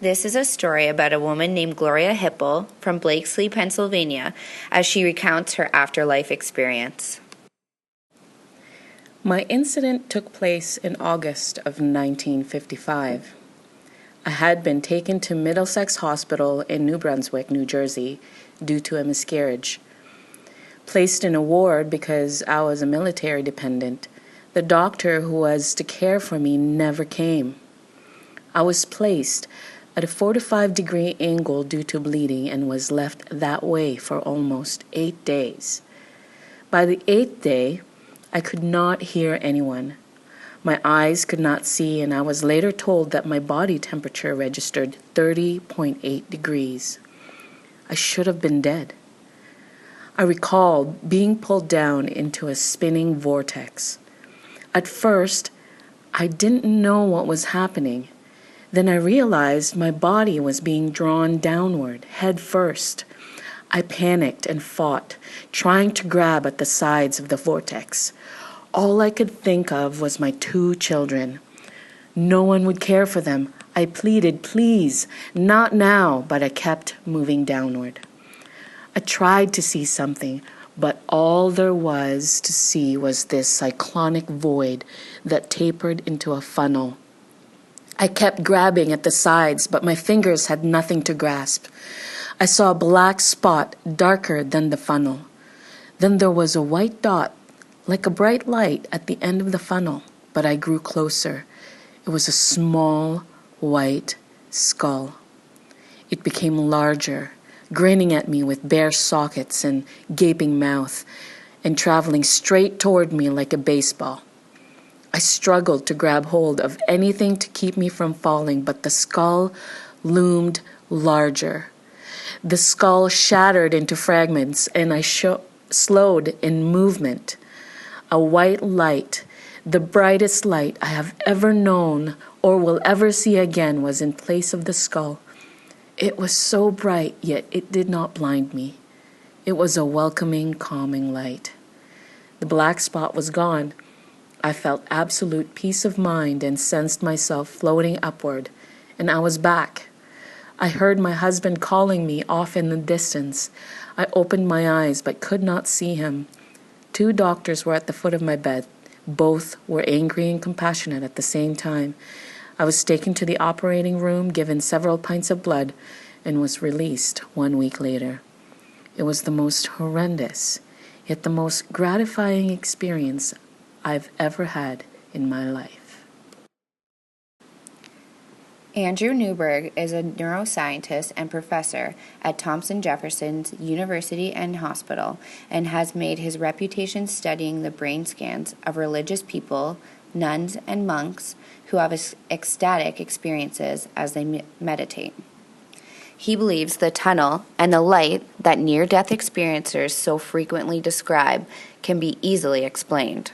This is a story about a woman named Gloria Hipple from Blakesley, Pennsylvania, as she recounts her afterlife experience. My incident took place in August of 1955. I had been taken to Middlesex Hospital in New Brunswick, New Jersey, due to a miscarriage. Placed in a ward because I was a military dependent, the doctor who was to care for me never came. I was placed at a 45-degree angle due to bleeding and was left that way for almost 8 days. By the 8th day, I could not hear anyone. My eyes could not see, and I was later told that my body temperature registered 30.8 degrees. I should have been dead. I recall being pulled down into a spinning vortex. At first, I didn't know what was happening. Then I realized my body was being drawn downward, head first. I panicked and fought, trying to grab at the sides of the vortex. All I could think of was my 2 children. No one would care for them. I pleaded, please, not now, but I kept moving downward. I tried to see something, but all there was to see was this cyclonic void that tapered into a funnel. I kept grabbing at the sides, but my fingers had nothing to grasp. I saw a black spot darker than the funnel. Then there was a white dot, like a bright light at the end of the funnel, but I grew closer. It was a small, white skull. It became larger, grinning at me with bare sockets and gaping mouth, and traveling straight toward me like a baseball. I struggled to grab hold of anything to keep me from falling, but the skull loomed larger. The skull shattered into fragments, and I slowed in movement. A white light, the brightest light I have ever known or will ever see again, was in place of the skull. It was so bright, yet it did not blind me. It was a welcoming, calming light. The black spot was gone. I felt absolute peace of mind and sensed myself floating upward, and I was back. I heard my husband calling me off in the distance. I opened my eyes but could not see him. 2 doctors were at the foot of my bed. Both were angry and compassionate at the same time. I was taken to the operating room, given several pints of blood, and was released 1 week later. It was the most horrendous, yet the most gratifying experience I've ever had in my life. Andrew Newberg is a neuroscientist and professor at Thomas Jefferson's University and Hospital and has made his reputation studying the brain scans of religious people, nuns, and monks who have ecstatic experiences as they meditate. He believes the tunnel and the light that near-death experiencers so frequently describe can be easily explained.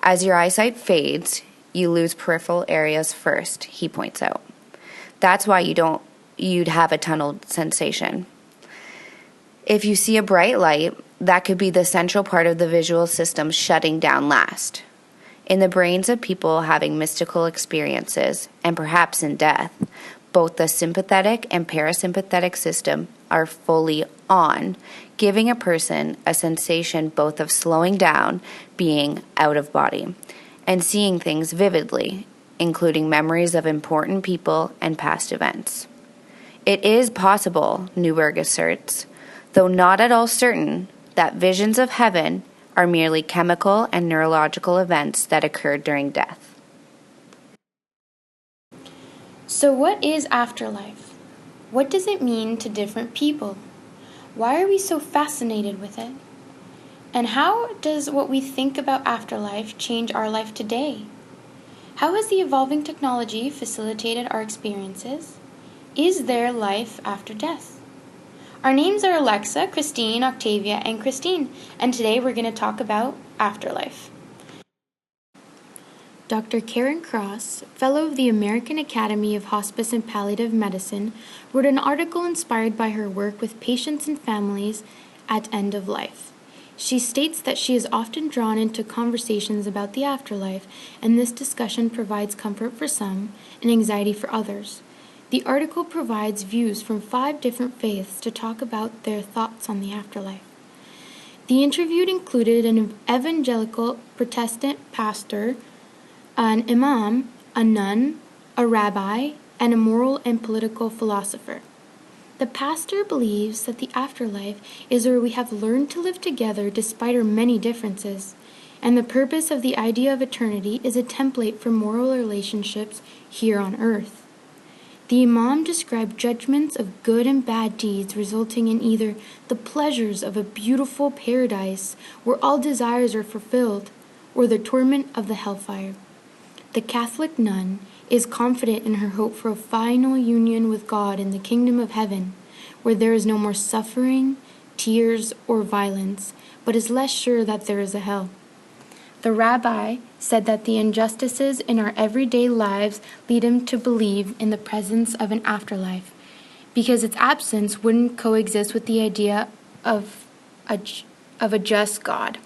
As your eyesight fades, you lose peripheral areas first, he points out. That's why you'd have a tunnel sensation. If you see a bright light, that could be the central part of the visual system shutting down last. In the brains of people having mystical experiences, and perhaps in death, both the sympathetic and parasympathetic system are fully on, giving a person a sensation both of slowing down, being out of body, and seeing things vividly, including memories of important people and past events. It is possible, Newberg asserts, though not at all certain, that visions of heaven are merely chemical and neurological events that occur during death. So what is afterlife? What does it mean to different people? Why are we so fascinated with it? And how does what we think about afterlife change our life today? How has the evolving technology facilitated our experiences? Is there life after death? Our names are Alexa, Christine, Octavia, and Christine, and today we're going to talk about afterlife. Dr. Karen Cross, Fellow of the American Academy of Hospice and Palliative Medicine, wrote an article inspired by her work with patients and families at end of life. She states that she is often drawn into conversations about the afterlife, and this discussion provides comfort for some and anxiety for others. The article provides views from 5 different faiths to talk about their thoughts on the afterlife. The interviewed included an evangelical Protestant pastor, an imam, a nun, a rabbi, and a moral and political philosopher. The pastor believes that the afterlife is where we have learned to live together despite our many differences, and the purpose of the idea of eternity is a template for moral relationships here on earth. The imam described judgments of good and bad deeds resulting in either the pleasures of a beautiful paradise where all desires are fulfilled, or the torment of the hellfire. The Catholic nun is confident in her hope for a final union with God in the kingdom of heaven, where there is no more suffering, tears, or violence, but is less sure that there is a hell. The rabbi said that the injustices in our everyday lives lead him to believe in the presence of an afterlife, because its absence wouldn't coexist with the idea of a just God.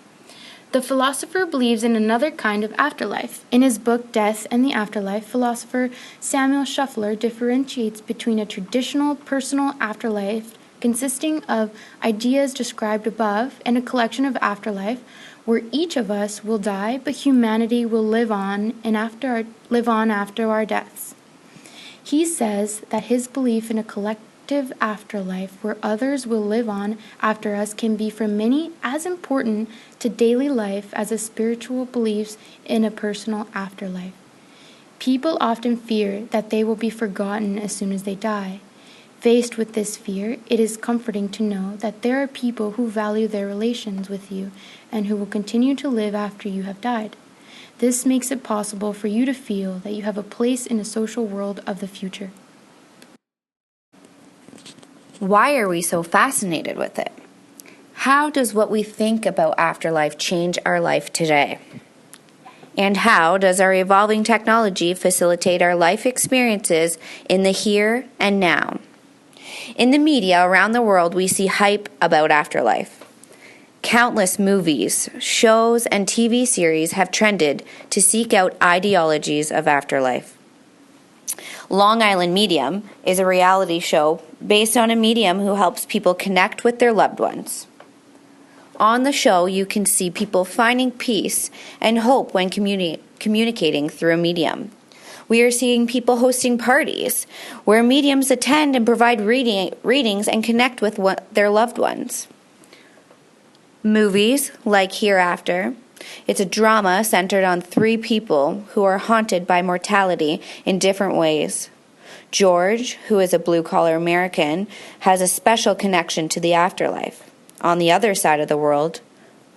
The philosopher believes in another kind of afterlife. In his book Death and the Afterlife, philosopher Samuel Shuffler differentiates between a traditional personal afterlife consisting of ideas described above and a collection of afterlife where each of us will die but humanity will live on after our deaths. He says that his belief in a collective afterlife where others will live on after us can be for many as important to daily life as a spiritual beliefs in a personal afterlife. People often fear that they will be forgotten as soon as they die. Faced with this fear, it is comforting to know that there are people who value their relations with you and who will continue to live after you have died. This makes it possible for you to feel that you have a place in a social world of the future. Why are we so fascinated with it? How does what we think about afterlife change our life today? And how does our evolving technology facilitate our life experiences in the here and now? In the media around the world, we see hype about afterlife. Countless movies, shows, and TV series have trended to seek out ideologies of afterlife. Long Island Medium is a reality show based on a medium who helps people connect with their loved ones. On the show, you can see people finding peace and hope when communicating through a medium. We are seeing people hosting parties where mediums attend and provide readings and connect with their loved ones. Movies like Hereafter. It's a drama centered on 3 people who are haunted by mortality in different ways. George, who is a blue-collar American, has a special connection to the afterlife. On the other side of the world,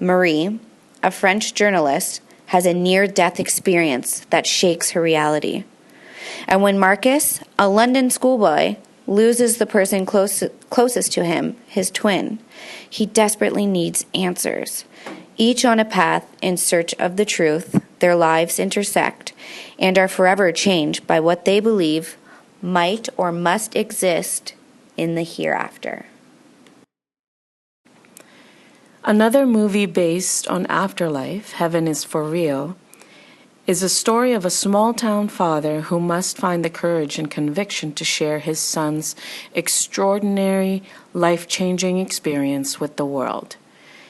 Marie, a French journalist, has a near-death experience that shakes her reality. And when Marcus, a London schoolboy, loses the person closest to him, his twin, he desperately needs answers. Each on a path in search of the truth, their lives intersect and are forever changed by what they believe might or must exist in the hereafter. Another movie based on afterlife, Heaven is for Real, is a story of a small-town father who must find the courage and conviction to share his son's extraordinary, life-changing experience with the world.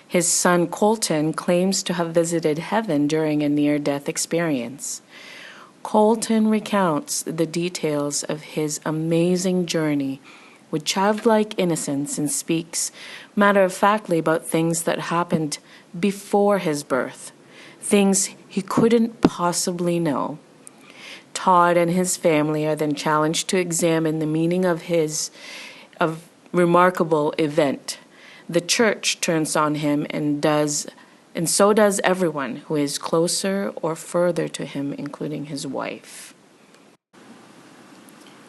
His son Colton claims to have visited heaven during a near-death experience. Colton recounts the details of his amazing journey with childlike innocence and speaks matter-of-factly about things that happened before his birth, things he couldn't possibly know. Todd and his family are then challenged to examine the meaning of remarkable event. The church turns on him and so does everyone who is closer or further to him, including his wife.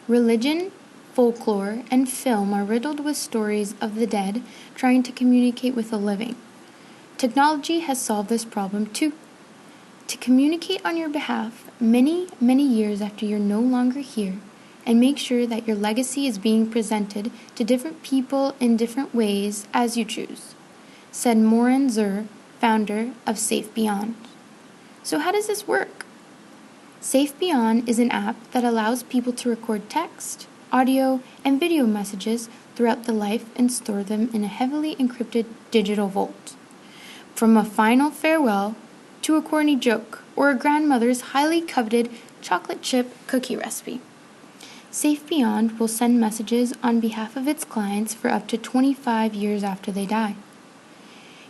Religion, folklore, and film are riddled with stories of the dead trying to communicate with the living. Technology has solved this problem too. To communicate on your behalf many, many years after you're no longer here, and make sure that your legacy is being presented to different people in different ways as you choose, said Moran Zur, founder of Safe Beyond. So how does this work? Safe Beyond is an app that allows people to record text, audio, and video messages throughout the life and store them in a heavily encrypted digital vault. From a final farewell to a corny joke or a grandmother's highly coveted chocolate chip cookie recipe. Safe Beyond will send messages on behalf of its clients for up to 25 years after they die.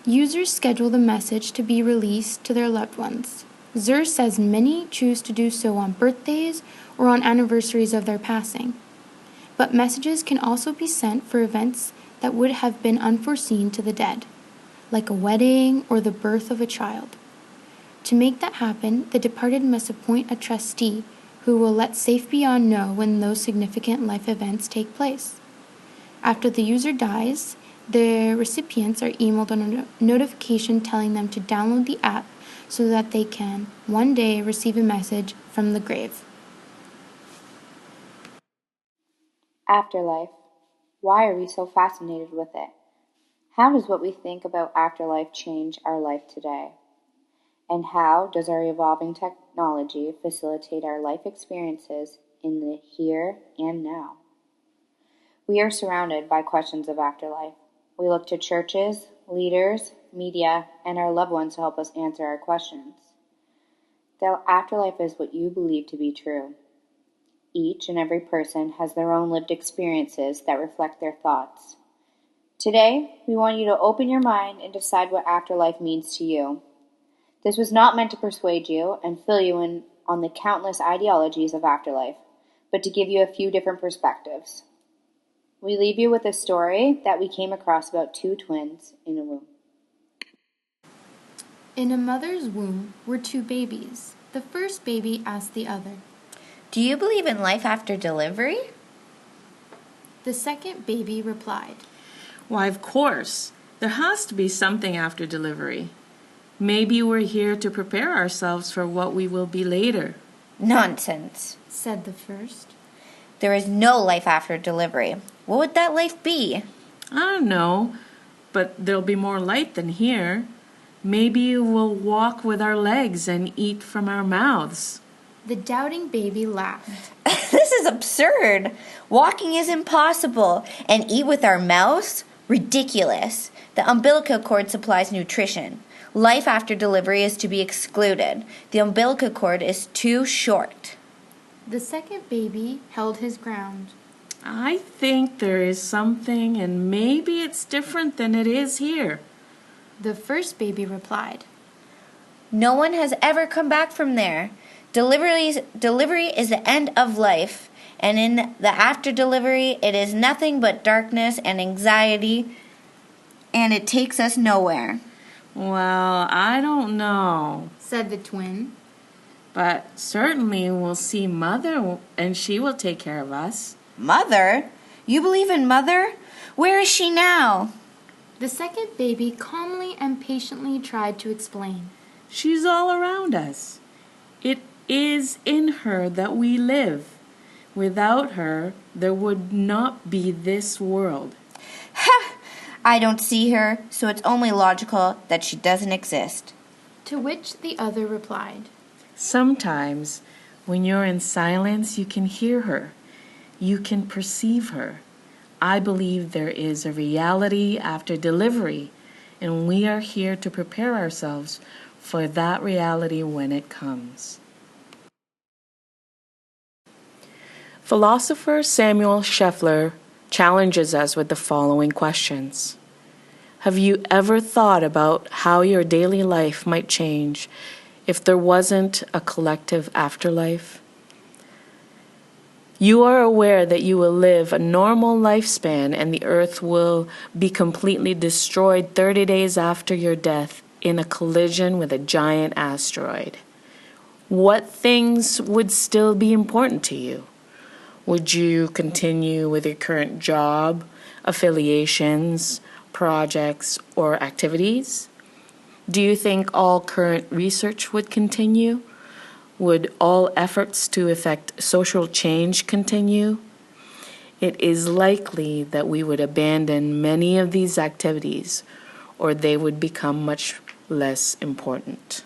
Users schedule the message to be released to their loved ones. Zur says many choose to do so on birthdays or on anniversaries of their passing. But messages can also be sent for events that would have been unforeseen to the dead, like a wedding or the birth of a child. To make that happen, the departed must appoint a trustee who will let Safe Beyond know when those significant life events take place. After the user dies, the recipients are emailed a notification telling them to download the app so that they can one day receive a message from the grave. Afterlife. Why are we so fascinated with it? How does what we think about afterlife change our life today? And how does our evolving technology facilitate our life experiences in the here and now? We are surrounded by questions of afterlife. We look to churches, leaders, media, and our loved ones to help us answer our questions. The afterlife is what you believe to be true. Each and every person has their own lived experiences that reflect their thoughts. Today, we want you to open your mind and decide what afterlife means to you. This was not meant to persuade you and fill you in on the countless ideologies of afterlife, but to give you a few different perspectives. We leave you with a story that we came across about two twins in a womb. In a mother's womb were two babies. The first baby asked the other, Do you believe in life after delivery? The second baby replied, Why, of course. There has to be something after delivery. Maybe we're here to prepare ourselves for what we will be later. Nonsense, said the first. There is no life after delivery. What would that life be? I don't know, but there'll be more light than here. Maybe we'll walk with our legs and eat from our mouths. The doubting baby laughed. This is absurd. Walking is impossible. And eat with our mouths? Ridiculous. The umbilical cord supplies nutrition. Life after delivery is to be excluded. The umbilical cord is too short. The second baby held his ground. I think there is something, and maybe it's different than it is here. The first baby replied, No one has ever come back from there. Delivery is the end of life, and in the after delivery, it is nothing but darkness and anxiety, and it takes us nowhere. Well, I don't know, said the twin. But certainly we'll see Mother, and she will take care of us. Mother? You believe in Mother? Where is she now? The second baby calmly and patiently tried to explain. She's all around us. It is in her that we live. Without her, there would not be this world. Ha! I don't see her, so it's only logical that she doesn't exist. To which the other replied, Sometimes, when you're in silence, you can hear her. You can perceive her. I believe there is a reality after delivery, and we are here to prepare ourselves for that reality when it comes. Philosopher Samuel Scheffler challenges us with the following questions. Have you ever thought about how your daily life might change if there wasn't a collective afterlife? You are aware that you will live a normal lifespan and the earth will be completely destroyed 30 days after your death in a collision with a giant asteroid. What things would still be important to you? Would you continue with your current job, affiliations, projects, or activities? Do you think all current research would continue? Would all efforts to effect social change continue? It is likely that we would abandon many of these activities, or they would become much less important.